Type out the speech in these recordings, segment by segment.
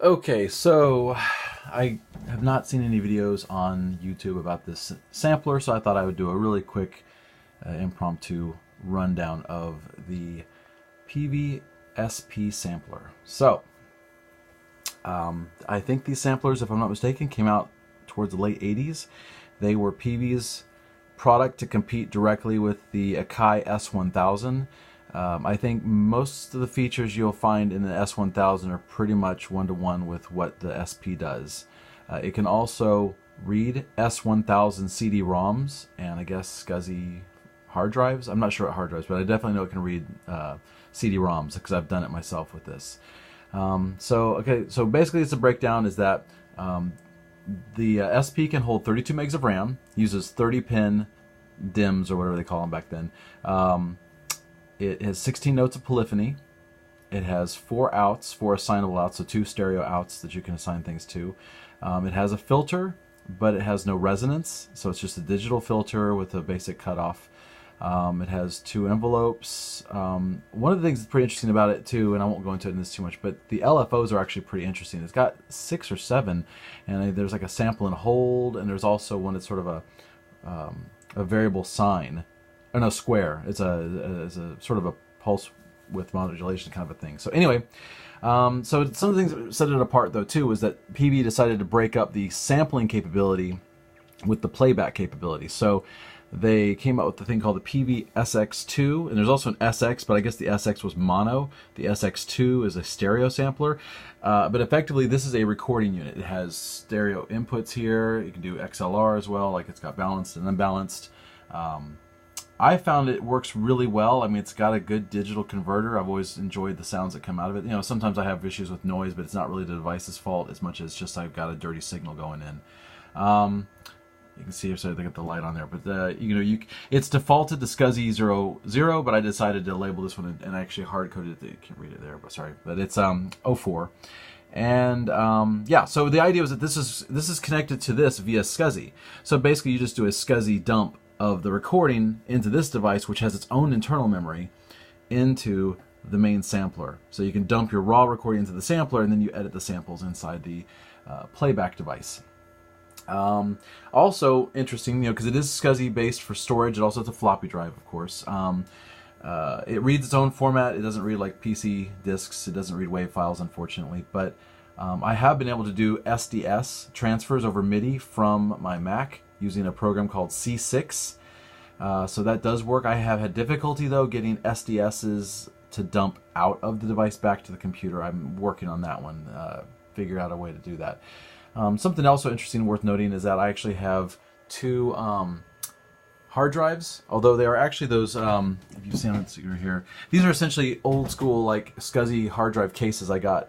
Okay, so I have not seen any videos on YouTube about this sampler, so I thought I would do a really quick impromptu rundown of the Peavey SP sampler. So, I think these samplers, if I'm not mistaken, came out towards the late 80s. They were Peavey's product to compete directly with the Akai S1000. I think most of the features you'll find in the S1000 are pretty much one-to-one with what the SP does. It can also read S1000 CD-ROMs and I guess SCSI hard drives. I'm not sure what hard drives, but I definitely know it can read CD-ROMs because I've done it myself with this. So basically it's a breakdown is that the SP can hold 32 megs of RAM, uses 30-pin DIMMs or whatever they call them back then. It has 16 notes of polyphony. It has 4 outs, 4 assignable outs, so 2 stereo outs that you can assign things to. It has a filter, but it has no resonance, so it's just a digital filter with a basic cutoff. It has 2 envelopes. One of the things that's pretty interesting about it too, and I won't go into this too much, but the LFOs are actually pretty interesting. It's got 6 or 7, and there's like a sample and hold, and there's also one that's sort of a variable sign. Oh no, square. It's a sort of a pulse width modulation kind of a thing. So anyway, so some of the things that set it apart though too is that Peavey decided to break up the sampling capability with the playback capability. So they came out with the thing called the Peavey SX2, and there's also an SX, but I guess the SX was mono. The SX2 is a stereo sampler, but effectively this is a recording unit. It has stereo inputs here. You can do XLR as well, like it's got balanced and unbalanced. I found it works really well. I mean, it's got a good digital converter. I've always enjoyed the sounds that come out of it. You know, sometimes I have issues with noise, but it's not really the device's fault as much as just I've got a dirty signal going in. You can see, so they got the light on there, but it's defaulted to SCSI 00, but I decided to label this one and actually hard coded it. You can't read it there, but sorry, but it's 04. And yeah, so the idea was that this is connected to this via SCSI. So basically, you just do a SCSI dump of the recording into this device, which has its own internal memory, into the main sampler. So you can dump your raw recording into the sampler, and then you edit the samples inside the playback device. Also interesting, because it is SCSI based for storage. It also has a floppy drive, of course. It reads its own format. It doesn't read like PC disks. It doesn't read WAV files, unfortunately. But I have been able to do SDS transfers over MIDI from my Mac using a program called C6. So that does work. I have had difficulty, though, getting SDSs to dump out of the device back to the computer. I'm working on that one, figure out a way to do that. Something also interesting worth noting is that I actually have 2 hard drives, although they are actually those, if you see them here, these are essentially old school like SCSI hard drive cases I got,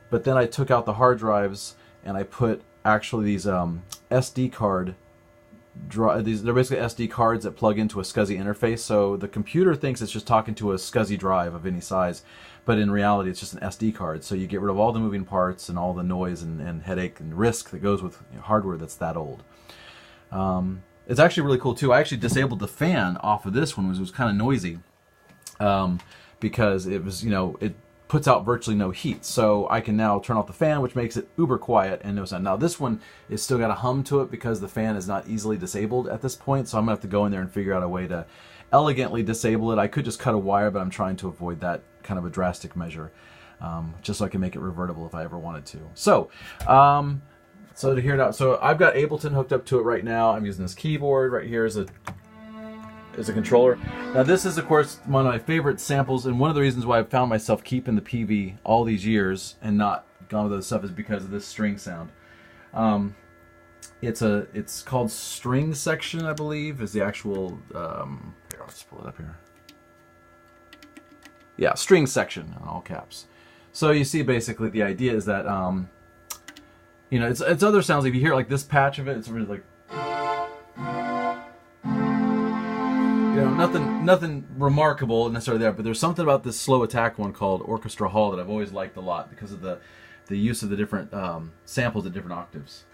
but then I took out the hard drives and I put actually these SD card they're basically SD cards that plug into a SCSI interface, so the computer thinks it's just talking to a SCSI drive of any size, but in reality it's just an SD card, so you get rid of all the moving parts and all the noise and headache and risk that goes with hardware that's that old. It's actually really cool too. I actually disabled the fan off of this one, because it was kind of noisy, because it was, it puts out virtually no heat. So I can now turn off the fan, which makes it uber quiet and no sound. Now this one is still got a hum to it because the fan is not easily disabled at this point. So I'm gonna have to go in there and figure out a way to elegantly disable it. I could just cut a wire, but I'm trying to avoid that kind of a drastic measure, just so I can make it revertible if I ever wanted to. So, so to hear it out, so I've got Ableton hooked up to it right now. I'm using this keyboard right here as a controller. Now this is, of course, one of my favorite samples, and one of the reasons why I've found myself keeping the Peavey all these years and not gone with other stuff is because of this string sound. It's called string section, I believe, is the actual, here, I'll just pull it up here. Yeah, string section, in all caps. So you see basically the idea is that, it's other sounds. If you hear like this patch of it, it's really like, nothing remarkable necessarily there, but there's something about this slow attack one called Orchestra Hall that I've always liked a lot because of the use of the different samples at different octaves.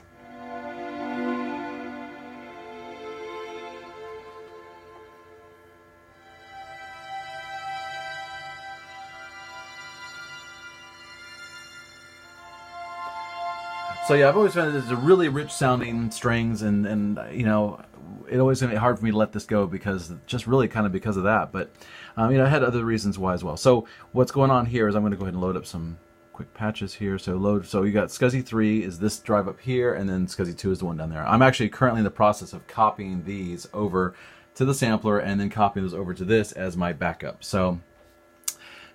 So yeah, I've always found there's a really rich sounding strings, and you know, it always gonna be hard for me to let this go because just really kind of because of that. But you know, I had other reasons why as well. So what's going on here is I'm going to go ahead and load up some quick patches here. So you got SXII is this drive up here, and then SXII is the one down there. I'm actually currently in the process of copying these over to the sampler and then copying those over to this as my backup. So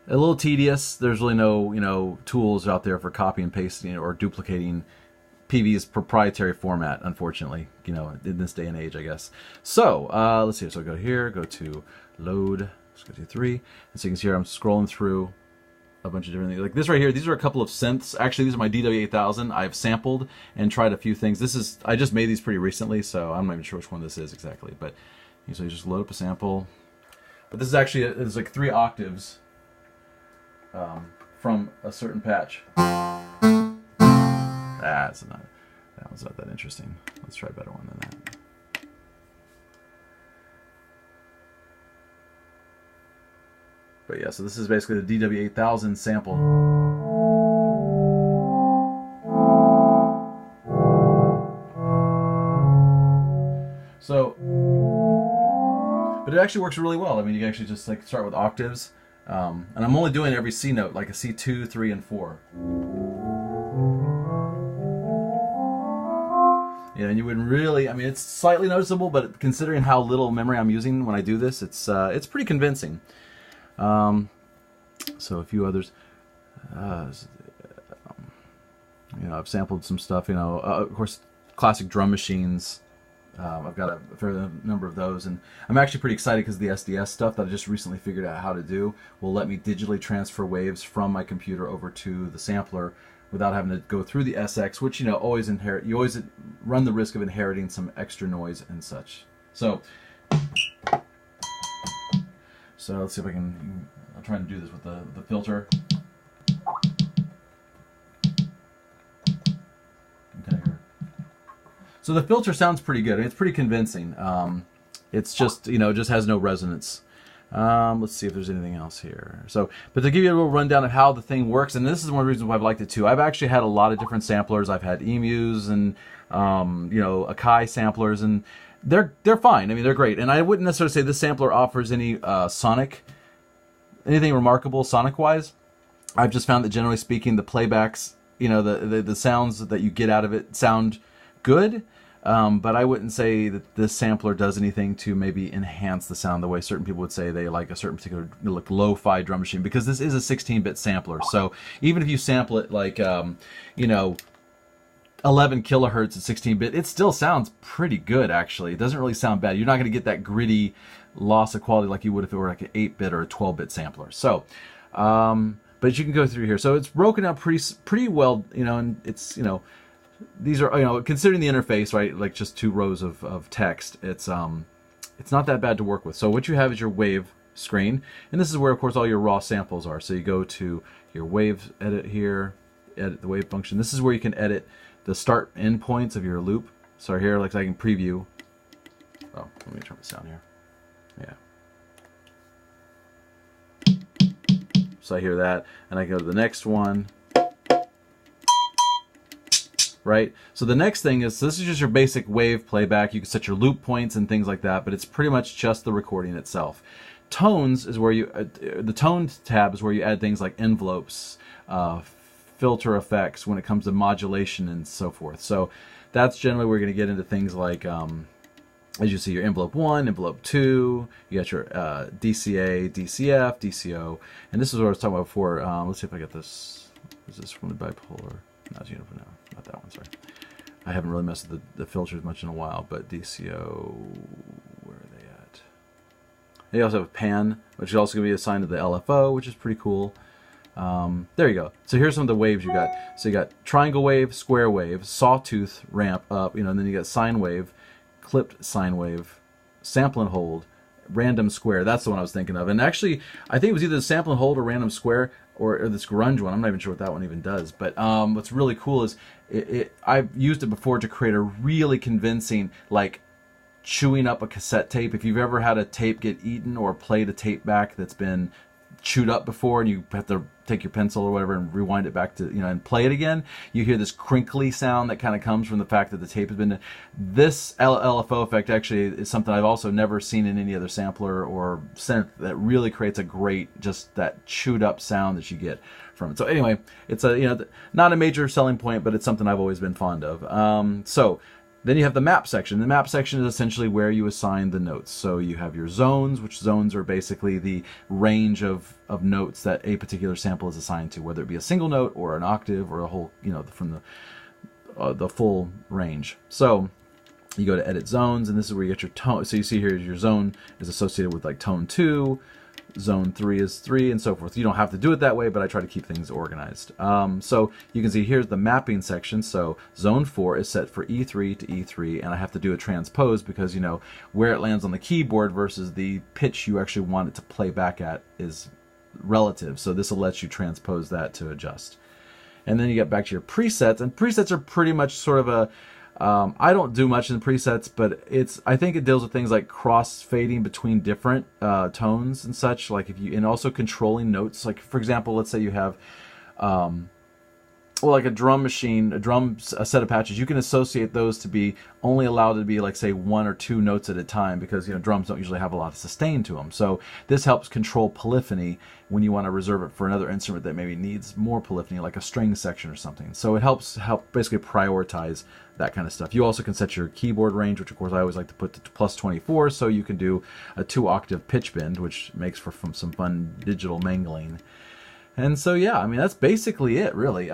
a little tedious. There's really no, you know, tools out there for copy and pasting or duplicating Peavey's proprietary format, unfortunately, you know, in this day and age, I guess. So let's see. So go here, go to load SXII, and so you can see here I'm scrolling through a bunch of different things. Like this right here, these are a couple of synths. Actually, these are my DW8000. I've sampled and tried a few things. I just made these pretty recently, so I'm not even sure which one this is exactly. But so you just load up a sample. But this is actually, it's like 3 octaves from a certain patch. That one's not that interesting. Let's try a better one than that. But yeah, so this is basically the DW8000 sample. So, but it actually works really well. I mean, you can actually just like start with octaves, and I'm only doing every C note, like a C2, 3, and 4. Yeah, and you wouldn't really, I mean, it's slightly noticeable, but considering how little memory I'm using when I do this, it's pretty convincing. So a few others, you know, I've sampled some stuff, you know, of course, classic drum machines. I've got a fair number of those, and I'm actually pretty excited because the SDS stuff that I just recently figured out how to do will let me digitally transfer waves from my computer over to the sampler without having to go through the SX, which, you know, you always run the risk of inheriting some extra noise and such. So let's see if I can, I'm trying to do this with the filter. Okay. So the filter sounds pretty good. It's pretty convincing. It's just, you know, just has no resonance. Let's see if there's anything else here. So, but to give you a little rundown of how the thing works, and this is one of the reasons why I've liked it too. I've actually had a lot of different samplers. I've had emus and, you know, Akai samplers, and they're fine. I mean, they're great. And I wouldn't necessarily say this sampler offers any anything remarkable sonic-wise. I've just found that generally speaking, the playbacks, you know, the sounds that you get out of it sound good. But I wouldn't say that this sampler does anything to maybe enhance the sound the way certain people would say they like a certain particular like lo-fi drum machine, because this is a 16-bit sampler. So even if you sample it like, you know, 11 kilohertz at 16-bit, it still sounds pretty good, actually. It doesn't really sound bad. You're not going to get that gritty loss of quality like you would if it were like an 8-bit or a 12-bit sampler. So, but you can go through here. So it's broken out pretty well, you know, and it's, you know, these are, you know, considering the interface, right, like just 2 rows of text, it's not that bad to work with. So what you have is your wave screen, and this is where, of course, all your raw samples are. So you go to your wave edit here, edit the wave function. This is where you can edit the start end points of your loop. So here, like I can preview. Oh, let me turn this down here. Yeah. So I hear that, and I go to the next one. Right? So the next thing is, this is just your basic wave playback. You can set your loop points and things like that, but it's pretty much just the recording itself. Tones is where you, the tone tab is where you add things like envelopes, filter effects when it comes to modulation and so forth. So that's generally where you're going to get into things like, as you see, your envelope 1, envelope 2, you got your DCA, DCF, DCO, and this is what I was talking about before. Let's see if I get this. Is this from the bipolar? No, it's uniform. No, not that one. Sorry, I haven't really messed with the filters much in a while. But DCO, where are they at? They also have a pan, which is also going to be assigned to the LFO, which is pretty cool. There you go. So here's some of the waves you got. So you got triangle wave, square wave, sawtooth ramp up, you know, and then you got sine wave, clipped sine wave, sample and hold, random square. That's the one I was thinking of. And actually, I think it was either sample and hold or random square, or this grunge one. I'm not even sure what that one even does. But what's really cool is I've used it before to create a really convincing, like, chewing up a cassette tape. If you've ever had a tape get eaten or played a tape back that's been chewed up before and you have to take your pencil or whatever and rewind it back to, you know, and play it again, you hear this crinkly sound that kind of comes from the fact that the tape has been. This LFO effect actually is something I've also never seen in any other sampler or synth that really creates a great, just that chewed up sound that you get from it. So anyway, it's a, you know, not a major selling point, but it's something I've always been fond of. So then you have the map section. The map section is essentially where you assign the notes. So you have your zones, which zones are basically the range of notes that a particular sample is assigned to, whether it be a single note or an octave or a whole, you know, from the full range. So you go to edit zones, and this is where you get your tone. So you see here your zone is associated with like tone 2, zone 3 is 3, and so forth. You don't have to do it that way, but I try to keep things organized. So you can see here's the mapping section. So zone 4 is set for E3 to E3, and I have to do a transpose because, you know, where it lands on the keyboard versus the pitch you actually want it to play back at is relative. So this will let you transpose that to adjust. And then you get back to your presets, and presets are pretty much sort of a I don't do much in presets, but I think it deals with things like cross fading between different tones and such, like if you, and also controlling notes. Like for example, let's say you have well, like a drum machine, a set of patches, you can associate those to be only allowed to be like, say, 1 or 2 notes at a time, because, you know, drums don't usually have a lot of sustain to them. So this helps control polyphony when you want to reserve it for another instrument that maybe needs more polyphony, like a string section or something. So it helps basically prioritize that kind of stuff. You also can set your keyboard range, which of course I always like to put to +24, so you can do a 2-octave pitch bend, which makes for some fun digital mangling. And so, yeah, I mean, that's basically it, really.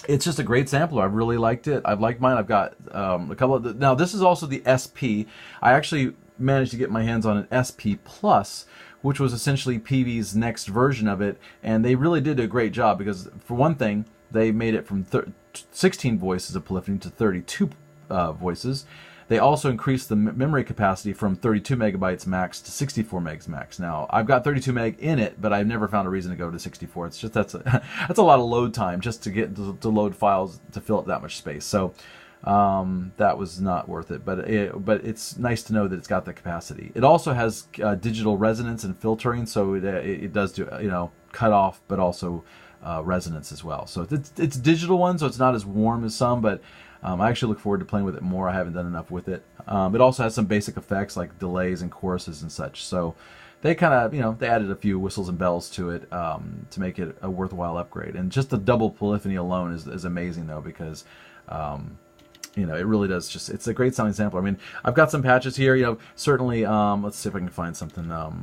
It's just a great sampler. I've really liked it. I've liked mine. I've got a couple of now, this is also the SP. I actually managed to get my hands on an SP Plus, which was essentially Peavey's next version of it. And they really did a great job because, for one thing, they made it from 16 voices of polyphony to 32 voices. They also increased the memory capacity from 32 megabytes max to 64 megs max. Now, I've got 32 meg in it, but I've never found a reason to go to 64. It's just that's a lot of load time just to get to load files to fill up that much space. So that was not worth it. But it's nice to know that it's got the capacity. It also has digital resonance and filtering, so it does do, you know, cut off, but also resonance as well. So it's digital one, so it's not as warm as some, but I actually look forward to playing with it more. I haven't done enough with it. It also has some basic effects like delays and choruses and such. So they kind of, you know, they added a few whistles and bells to it to make it a worthwhile upgrade. And just the double polyphony alone is amazing, though, because you know, it really does just, it's a great sounding sampler. I mean, I've got some patches here, you know, certainly, let's see if I can find something, a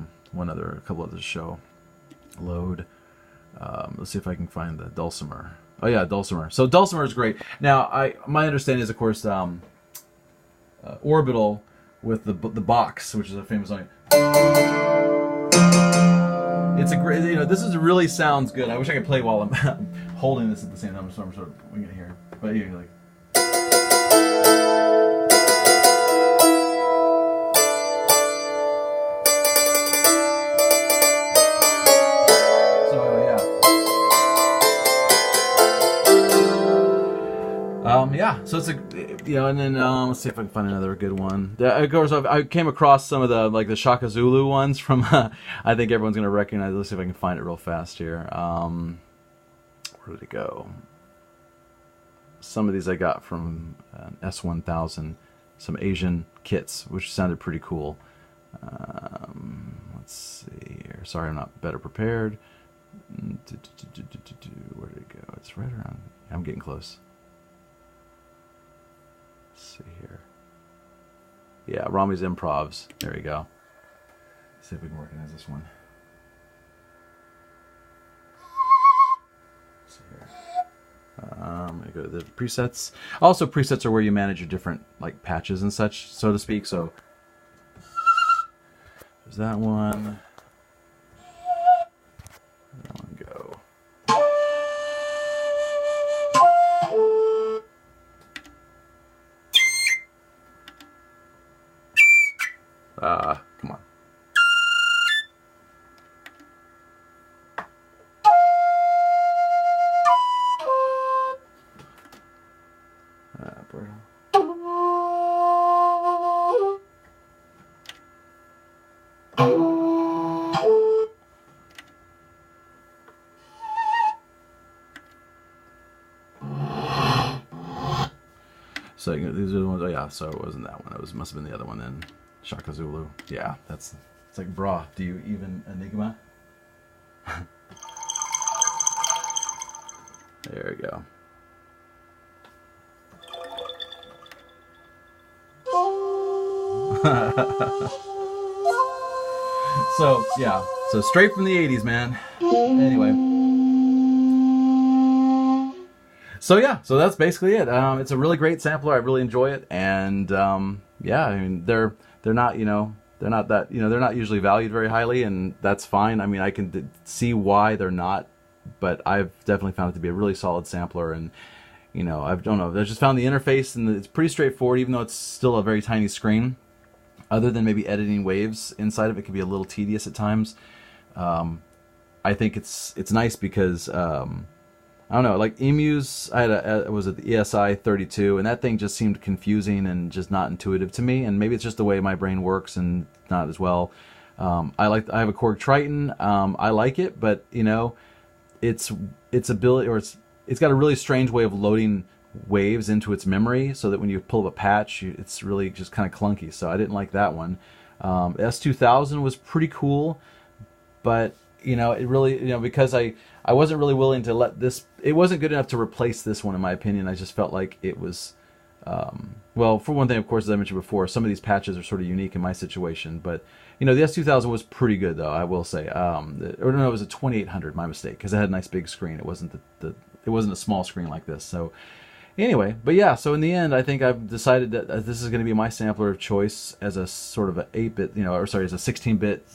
couple others to show. Load. Let's see if I can find the dulcimer. Oh yeah, dulcimer. So dulcimer is great. Now, my understanding is, of course, orbital with the box, which is a famous song. It's a great, you know, this really sounds good. I wish I could play while I'm holding this at the same time, so I'm sort of winging it here. But yeah, like. Yeah, so it's a, you know, and then let's see if I can find another good one. Of course, I came across some of the, like the Shaka Zulu ones from, I think everyone's going to recognize. Let's see if I can find it real fast here. Where did it go? Some of these I got from S1000, some Asian kits, which sounded pretty cool. Let's see here. Sorry, I'm not better prepared. Where did it go? It's right around. I'm getting close. Let's see here. Yeah, Rami's Improvs. There we go. Let's see if we can recognize this one. Let's see here. I'm going to go to the presets. Also, presets are where you manage your different like patches and such, so to speak. So there's that one. Where'd that one go? Come on. So these are the ones. Oh yeah, so it wasn't that one. It must have been the other one then. Shaka Zulu. Yeah, it's like, brah, do you even Enigma? There we go. So yeah, so straight from the 80s, man. Anyway, so yeah, so that's basically it. It's a really great sampler. I really enjoy it, and yeah, I mean they're not, you know, they're not that, you know, they're not usually valued very highly, and that's fine. I mean, I can see why they're not, but I've definitely found it to be a really solid sampler. And you know, I don't know, I just found the interface, and it's pretty straightforward, even though it's still a very tiny screen. Other than maybe editing waves inside of it can be a little tedious at times. I think it's nice because I don't know, like Emu's, I had was it the ESI 32, and that thing just seemed confusing and just not intuitive to me. And maybe it's just the way my brain works and not as well. I have a Korg Triton. I like it, but you know, its ability, or it's got a really strange way of loading waves into its memory, so that when you pull up a patch, it's really just kind of clunky. So I didn't like that one. S2000 was pretty cool, but you know, it really, you know, because I wasn't really willing to let this, it wasn't good enough to replace this one in my opinion. I just felt like it was, well, for one thing, of course, as I mentioned before, some of these patches are sort of unique in my situation, but you know, the S2000 was pretty good though, I will say. Or no, it was a 2800, my mistake, because it had a nice big screen. It wasn't it wasn't a small screen like this. So anyway, but yeah, so in the end, I think I've decided that this is going to be my sampler of choice as a sort of a 8-bit, you know, or sorry, as a 16-bit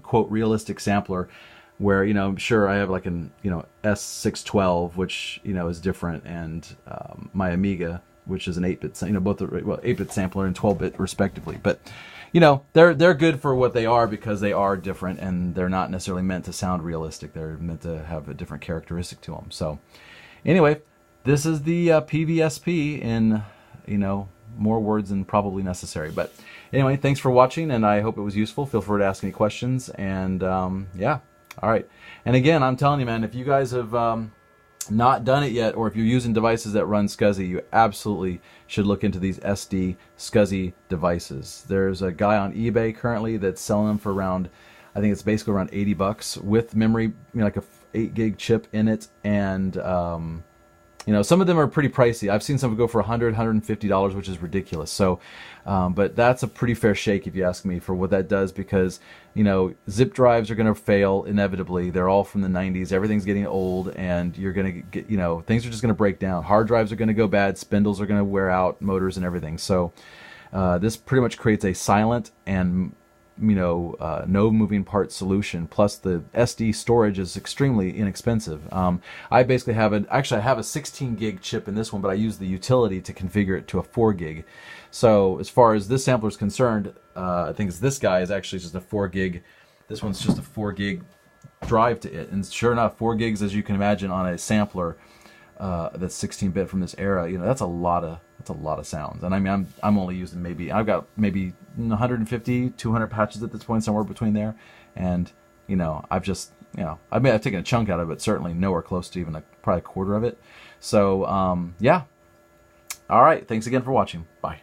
quote realistic sampler, where, you know, sure, I have like an, you know, S612, which, you know, is different, and my Amiga, which is an 8-bit, you know, both are, well, 8-bit sampler and 12-bit respectively. But you know, they're good for what they are, because they are different, and they're not necessarily meant to sound realistic. They're meant to have a different characteristic to them. So anyway, this is the Peavey SP in, you know, more words than probably necessary. But anyway, thanks for watching, and I hope it was useful. Feel free to ask any questions, and yeah, all right. And again, I'm telling you, man, if you guys have not done it yet, or if you're using devices that run SCSI, you absolutely should look into these SD SCSI devices. There's a guy on eBay currently that's selling them for around, I think it's basically around 80 bucks with memory, you know, like a 8 gig chip in it, and you know, some of them are pretty pricey. I've seen some go for $100, $150, which is ridiculous. So, but that's a pretty fair shake, if you ask me, for what that does, because, you know, zip drives are going to fail inevitably. They're all from the 90s. Everything's getting old, and you're going to get, you know, things are just going to break down. Hard drives are going to go bad. Spindles are going to wear out, motors and everything. So, this pretty much creates a silent and, you know, no moving part solution. Plus the SD storage is extremely inexpensive. I basically have I have a 16 gig chip in this one, but I use the utility to configure it to a 4 gig. So as far as this sampler is concerned, I think this guy is actually just a 4 gig. This one's just a 4 gig drive to it, and sure enough, 4 gigs, as you can imagine, on a sampler that's 16-bit from this era, you know, that's a lot of sounds. And I mean, I'm only using I've got maybe 150, 200 patches at this point, somewhere between there. And you know, I've just, you know, I've taken a chunk out of it, certainly nowhere close to even probably a quarter of it. So yeah. All right, thanks again for watching. Bye.